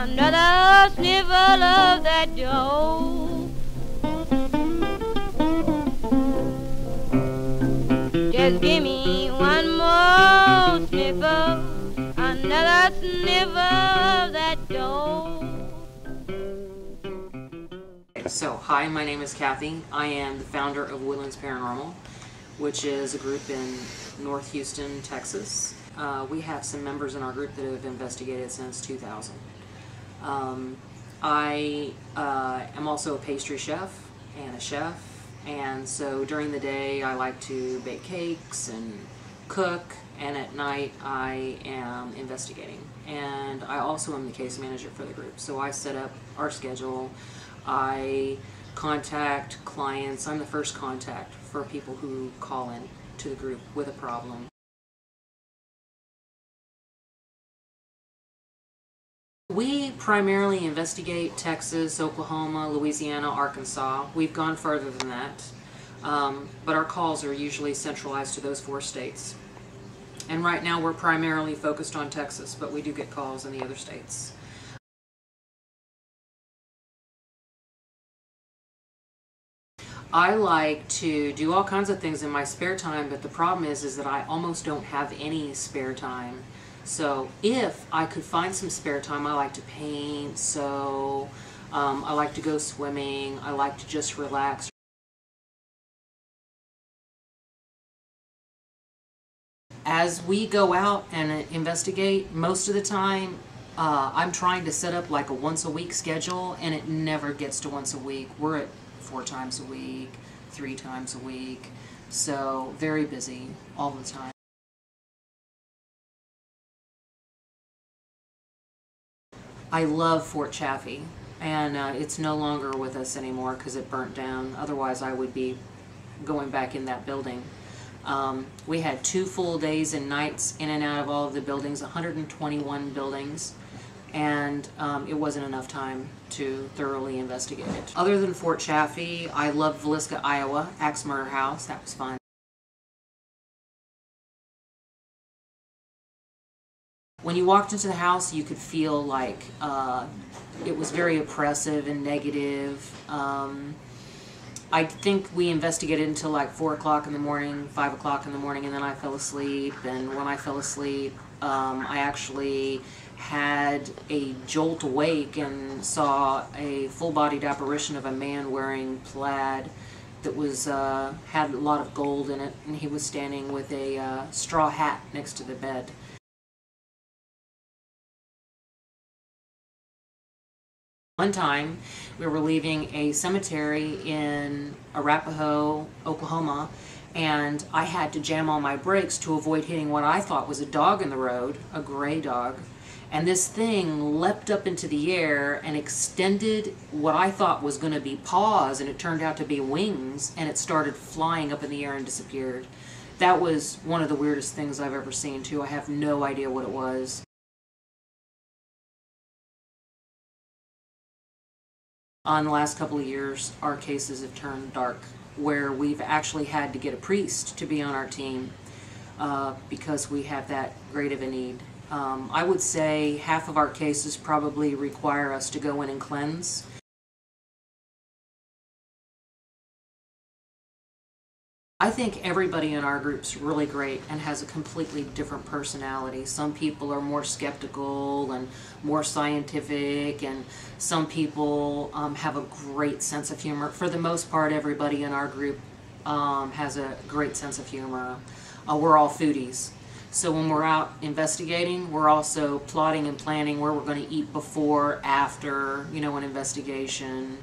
another sniffle of that dough. Just give me one more sniffle, another sniffle of that dough. So, hi, my name is Cathy. I am the founder of Woodlands Paranormal, which is a group in North Houston, Texas. We have some members in our group that have investigated since 2000. I am also a pastry chef and a chef, and so during the day I like to bake cakes and cook, and at night I am investigating. And I also am the case manager for the group, so I set up our schedule. I contact clients. I'm the first contact for people who call in to the group with a problem. We primarily investigate Texas, Oklahoma, Louisiana, Arkansas. We've gone further than that, but our calls are usually centralized to those 4 states. And right now we're primarily focused on Texas, but we do get calls in the other states. I like to do all kinds of things in my spare time, but the problem is that I almost don't have any spare time. So if I could find some spare time, I like to paint, sew, I like to go swimming, I like to just relax. As we go out and investigate, most of the time I'm trying to set up like a once-a-week schedule, and it never gets to once a week. We're at 4 times a week, 3 times a week, so very busy all the time. I love Fort Chaffee, and it's no longer with us anymore because it burnt down. Otherwise I would be going back in that building. We had 2 full days and nights in and out of all of the buildings, 121 buildings. And it wasn't enough time to thoroughly investigate it. Other than Fort Chaffee, I love Villisca, Iowa, Axe Murder House. That was fun. When you walked into the house, you could feel like it was very oppressive and negative. I think we investigated until like 4 o'clock in the morning, 5 o'clock in the morning, and then I fell asleep. And when I fell asleep, I actually had a jolt awake and saw a full-bodied apparition of a man wearing plaid that was had a lot of gold in it, and he was standing with a straw hat next to the bed. One time we were leaving a cemetery in Arapahoe, Oklahoma, and I had to jam on my brakes to avoid hitting what I thought was a dog in the road, a gray dog. And this thing leapt up into the air and extended what I thought was going to be paws, and it turned out to be wings, and it started flying up in the air and disappeared. That was one of the weirdest things I've ever seen too. I have no idea what it was. On the last couple of years, our cases have turned dark, where we've actually had to get a priest to be on our team because we have that great of a need. I would say half of our cases probably require us to go in and cleanse. I think everybody in our group's really great and has a completely different personality. Some people are more skeptical and more scientific, and some people have a great sense of humor. For the most part, everybody in our group has a great sense of humor. We're all foodies. So when we're out investigating, we're also plotting and planning where we're going to eat before, after, you know, an investigation.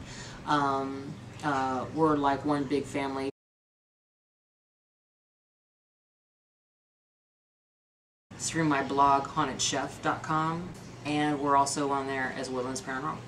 We're like one big family. Through my blog, hauntedchef.com, and we're also on there as Woodlands Paranormal.